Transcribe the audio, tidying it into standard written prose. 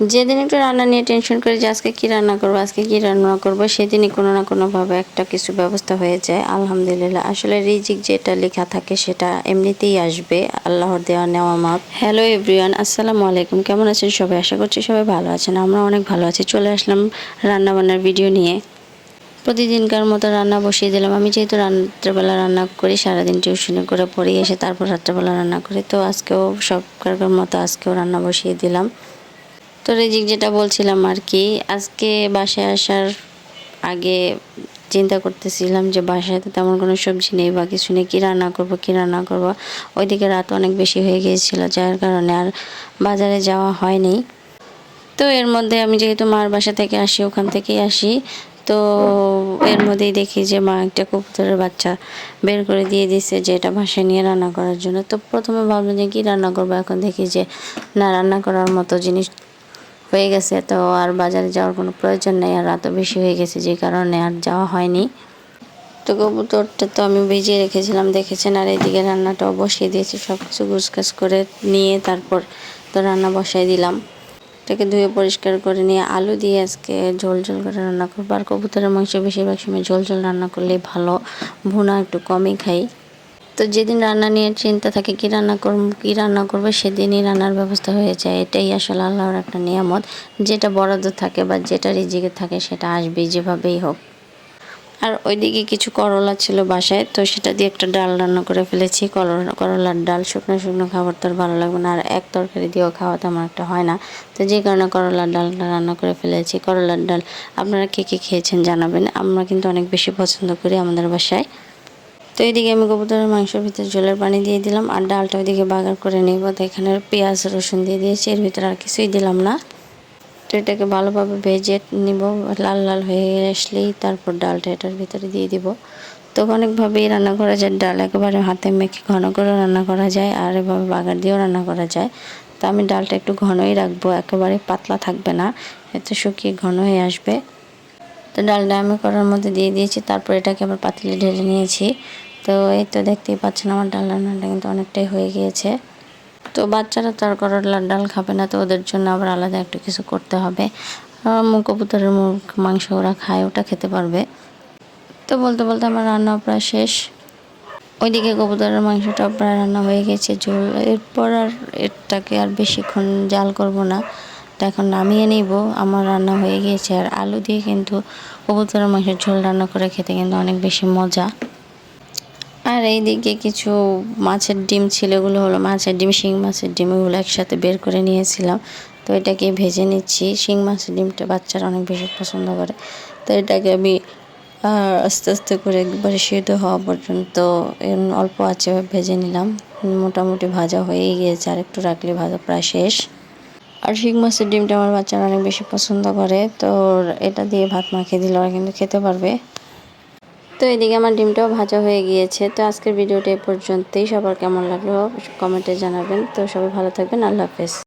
যেদিন একটু রান্না নিয়ে টেনশন করি যে আজকে কী রান্না করবো সেদিনই কোনো না কোনোভাবে একটা কিছু ব্যবস্থা হয়ে যায়। আলহামদুলিল্লাহ, আসলে রিজিক যেটা লেখা থাকে সেটা এমনিতেই আসবে, আল্লাহর দেওয়া নেওয়া মাপ। হ্যালো এভরিওয়ান, আসসালামু আলাইকুম। কেমন আছেন সবাই? আশা করছি সবাই ভালো আছেন। আমরা অনেক ভালো আছি। চলে আসলাম রান্নাবান্নার ভিডিও নিয়ে। প্রতিদিনকার মতো রান্না বসিয়ে দিলাম। আমি যেহেতু রাত্রেবেলা রান্না করি, সারাদিন টিউশনি করে পড়ে এসে তারপর রাত্রেবেলা রান্না করি, তো আজকেও সবকার মতো আজকেও রান্না বসিয়ে দিলাম। তো রিজিক যেটা বলছিলাম আর কি, আজকে বাসায় আসার আগে চিন্তা করতেছিলাম যে বাসায় তো তেমন কোনো সবজি নেই বা কিছু নেই, কী রান্না করব। ওইদিকে রাত অনেক বেশি হয়ে গিয়েছিল, যার কারণে আর বাজারে যাওয়া হয়নি। তো এর মধ্যে আমি যেহেতু মার বাসা থেকে আসি, ওখান থেকেই আসি, তো এর মধ্যেই দেখি যে মা একটা কবুতরের বাচ্চা বের করে দিয়ে দিছে যে এটা বাসায় নিয়ে রান্না করার জন্য। তো প্রথমে ভাবলাম যে কী রান্না করবো, এখন দেখি যে না, রান্না করার মতো জিনিস হয়ে গেছে, তো আর বাজারে যাওয়ার কোনো প্রয়োজন নেই। আর রাতও বেশি হয়ে গেছে, যে কারণে আর যাওয়া হয়নি। তো কবুতরটা তো আমি ভিজিয়ে রেখেছিলাম, দেখেছেন। আর এইদিকে রান্নাটাও বসিয়ে দিয়েছি, সব কিছু গুছগাছ করে নিয়ে তারপর তো রান্না বসাই দিলাম। এটাকে ধুয়ে পরিষ্কার করে নিয়ে আলু দিয়ে আজকে ঝোল করে রান্না করবো। আর কবুতরের মাংস বেশিরভাগ সময় ঝোল রান্না করলেই ভালো, ভুনা একটু কমই খাই। তো যেদিন রান্না নিয়ে চিন্তা থাকে কী রান্না করবো সেদিনই রান্নার ব্যবস্থা হয়ে যায়। এটাই আসলে আল্লাহর একটা নিয়ামত, যেটা বরাদ্দ থাকে বা যেটা রিজিকে থাকে সেটা আসবেই যেভাবেই হোক। আর ওইদিকে কিছু করলা ছিল বাসায়, তো সেটা দিয়ে একটা ডাল রান্না করে ফেলেছি। করলার ডাল শুকনো খাবার তো আর ভালো লাগবে না, আর এক তরকারি দিয়েও খাওয়া তেমন একটা হয় না। তো যে কারণে করলার ডালটা রান্না করে ফেলেছি। করলার ডাল আপনারা কে খেয়েছেন জানাবেন। আমরা কিন্তু অনেক বেশি পছন্দ করি আমাদের বাসায়। তো এইদিকে আমি কবুতরের মাংসের ভিতরে ঝোলের পানি দিয়ে দিলাম, আর ডালটা ওইদিকে বাগার করে নিব। তো এখানে পেঁয়াজ রসুন দিয়ে দিয়েছি, এর ভিতরে আর কিছুই দিলাম না। তো এটাকে ভালোভাবে ভেজে নিব, লাল লাল হয়ে আসলেই তারপর ডালটা এটার ভিতরে দিয়ে দিব। তো অনেকভাবেই রান্না করা যায়, ডাল একেবারে হাতে মেখে ঘন করে রান্না করা যায়, আর এভাবে বাগার দিয়েও রান্না করা যায়। তো আমি ডালটা একটু ঘনই রাখবো, একেবারে পাতলা থাকবে না, এতে শুকিয়ে ঘন হয়ে আসবে। তো ডালটা আমি করার মধ্যে দিয়ে দিয়েছি, তারপর এটাকে আবার পাতিলে ঢেলে নিয়েছি। তো এই তো দেখতেই পাচ্ছেন আমার ডাল রান্নাটা কিন্তু অনেকটাই হয়ে গিয়েছে। তো বাচ্চারা তো আর করলার ডাল খাবে না, তো ওদের জন্য আবার আলাদা একটু কিছু করতে হবে। কবুতরের মাংস ওরা খায়, ওটা খেতে পারবে। তো বলতে বলতে আমার রান্না প্রায় শেষ। ওইদিকে কবুতরের মাংসটা প্রায় রান্না হয়ে গেছে, ঝোল। এরপর আর এটাকে আর বেশিক্ষণ জাল করব না, তো এখন নামিয়ে নিব। আমার রান্না হয়ে গিয়েছে। আর আলু দিয়ে কিন্তু কবুতরের মাংসের ঝোল রান্না করে খেতে কিন্তু অনেক বেশি মজা। আর এইদিকে কিছু মাছের ডিম ছিল, এগুলো হলো মাছের ডিম, শিং মাছের ডিম, এগুলো একসাথে বের করে নিয়েছিলাম। তো এটাকে ভেজে নিচ্ছি। শিং মাছের ডিমটা বাচ্চারা অনেক বেশি পছন্দ করে, তো এটাকে আমি আস্তে আস্তে করে একবারে সিদ্ধ হওয়া পর্যন্ত অল্প আঁচে ভেজে নিলাম। মোটামুটি ভাজা হয়েই গিয়েছে, আর একটু রাখলে ভাজা প্রায় শেষ। আর শিং মাছের ডিমটা আমার বাচ্চারা অনেক বেশি পছন্দ করে, তো এটা দিয়ে ভাত মাখিয়ে দিলে ওরা কিন্তু খেতে পারবে। তো এদিকে আমার ডিমটাও ভাজা হয়ে গিয়েছে। তো আজকের ভিডিওটা এই পর্যন্তই। সবার কেমন লাগলো কমেন্টে জানাবেন। তো সবাই ভালো থাকবেন। আল্লাহ হাফেজ।